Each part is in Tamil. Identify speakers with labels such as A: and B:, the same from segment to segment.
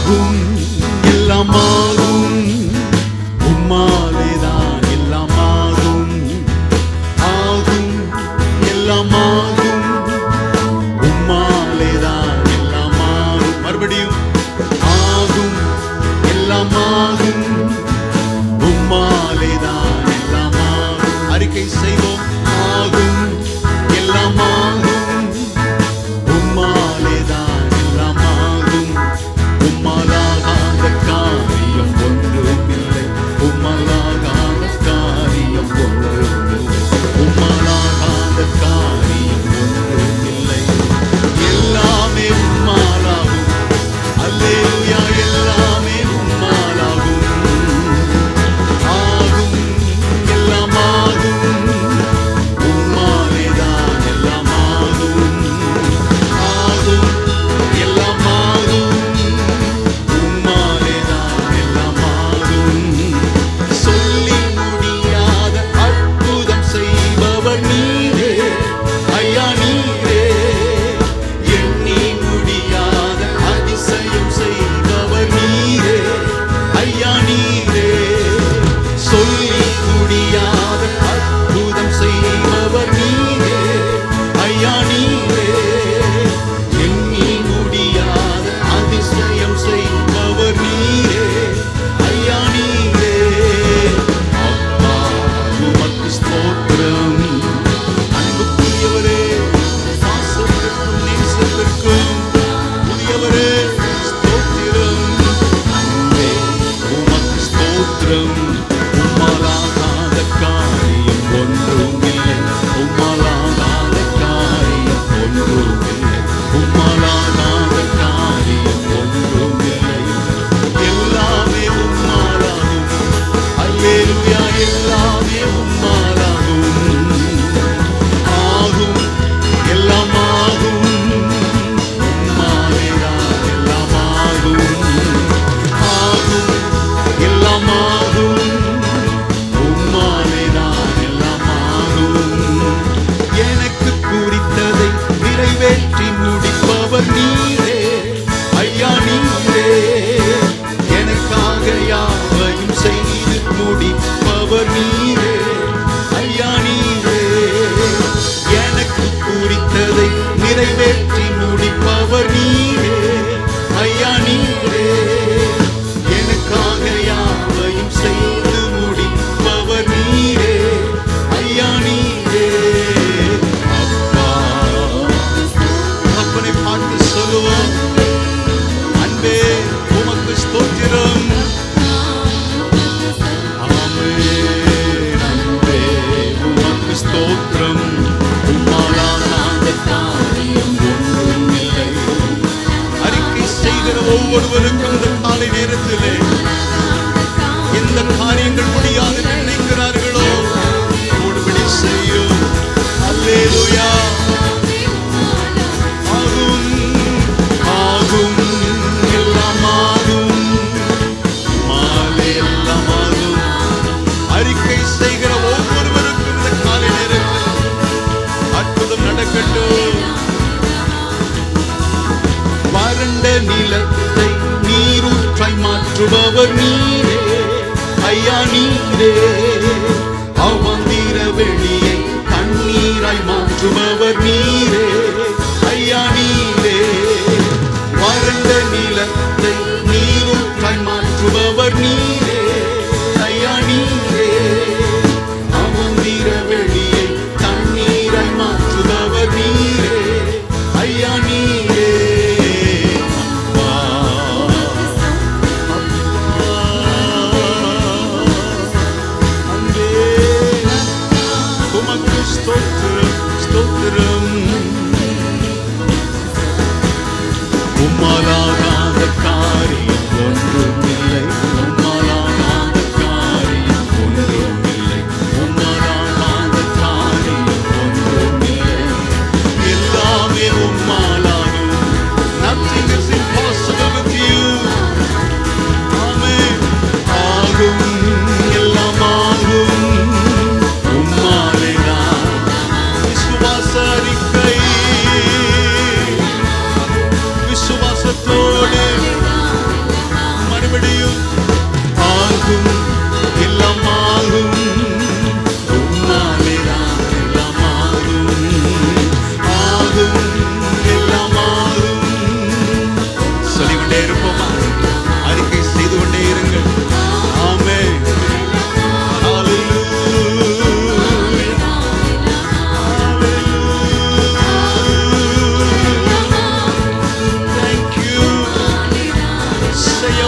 A: ஆகும் எல்லாமாகும் உம்மாலேதான் எல்லாமாகும். ஆகும் எல்லாமாகும் உம்மாலேதான் எல்லாமாகும். மறுபடியும் ஆகும் எல்லாமாகும் உம்மாலேதான் எல்லாமாகும். அறிக்கை செய்வோம். ஆகும் எல்லாமாகும் உம்மாலேதான் எல்லாமாகும். உம்மாலாகாத காரியம் ஒன்றுமில்லை. உம்மாலாகாத காரியம் ஒன்றுமில்லை. உம்மாலாகாத காரியம் ஒன்றுமில்லை. எல்லாமே உம்மாலாகும். அல்லேலூயா. எல்லாமே உம்மாலாகும். ஆகும் எல்லாமாகும் உம்மாலேதான் எல்லாமாகும். ஆகும் எல்லாமாகும் உம்மாலேதான் எல்லாமாகும். சொல்லி முடியாத அற்புதம் செய்பவர் நீரே ஐயா நீரே. எண்ணி முடியாத அதிசயம் செய்பவர் நீரே ஐயா நீரே. சொல்லி முடியாத அற்புதம் செய்பவர் நீரே ஐயா நீரே. எண்ணி முடியாத அதிசயம் செய்பவர் நீரே ஐயா நீரே. அப்பா உமக்கு ஸ்தோத்திரம். அன்புக்குரியவரே, பாசத்திற்கும் நேசத்திற்கும் உரியவரே ஸ்தோத்திரம். அன்பே உமக்கு ஸ்தோத்திரம். உம்மாலாகாத காரியம் ஒன்றுமில்லை. உம்மாலாகாத காரியம் ஒன்றுமில்லை. உம்மாலாகாத காரியம் ஒன்றுமில்லை. எல்லாமே உம்மாலாகும். அல்லேலூயா. எல்லாமே உம்மாலாகும். ஆகும் எல்லாமாகும் உம்மாலேதான் எல்லாமாகும். ஆகும் எல்லாமாகும் உம்மாலேதான் எல்லாமாகும். எனக்கு குறித்ததை நிறைவேற்றி முடிப்பவர் நீரே ஐயா நீரே. எனக்காக யாவையும் செய்து முடிப்பவர் நீரே ஐயா நீரே. எனக்கு குறித்ததை நிறைவேற்றி முடிப்பவர் நீரே ஐயா நீரே. எனக்காக யாவையும் செய்து முடிப்பவர் நீரே ஐயா நீரே. அப்பா அப்பனை பார்த்து சொல்லுவோம். அன்பே உமக்கு ஸ்தோத்திரம். ஆமென். அன்பே உமக்கு ஸ்தோத்திரம். உம்மாலாகாத காரியம் ஒன்றுமில்லை. அறிக்கை செய்கிற ஒவ்வொருவருக்கும் இந்த காலை நேரத்திலே எந்த காரியங்கள் முடியாது நினைக்கிறார்களோ ஓடுபடி செய்யும். அல்லேலூயா. ஆகும் ஆகும் எல்லாமாகும் மாலே எல்லாமாகும். அறிக்கை செய்கிற ஒவ்வொருவருக்கும் இந்த காலை நேரத்தில் அற்புதம் நடக்கட்டும். வறண்ட நிலத்தை நீரூற்றாய் மாற்றுபவர் நீரே ஐயா நீரே. அவாந்திர வெளியை தண்ணீராய் மாற்றுபவர் நீரே ஐயா நீரே. வறண்ட நிலத்தை நீரூற்றாய் மாற்றுபவர் நீரே ஐயா நீரே. அவாந்திர வெளியை தண்ணீராய் மாற்றுபவர் நீரே ஐயா நீரே. உமக்கு ஸ்தோத்திரம் ஸ்தோத்திரம். உம்மாலாகாத காரியம் ஒன்றுமில்லை. உம்மாலாகாத காரியம் ஒன்றுமில்லை. உம்மாலாகாத காரியம் ஒன்றுமில்லை. எல்லாமே உம்மாலாகும். Nothing is impossible with you. ஆமென். ஆகும் எல்லாமாகும் உம்மாலேதான். விசுவாச அறிக்கை. விசுவாசத்தோடு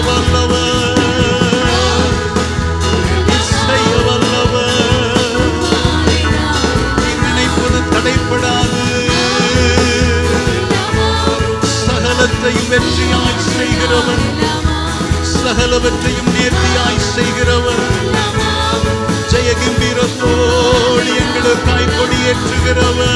A: வல்லவர், நீர் செய்ய வல்லவர். நீ நினைப்பது தடைப்படாது. சகலத்தையும் வெற்றியாய் செய்கிறவர், சகலவற்றையும் நேர்த்தியாய் செய்கிறவர், ஜெய கம்பீரத்தோடு எங்களுக்காய் கொடியேற்றுகிறவர்.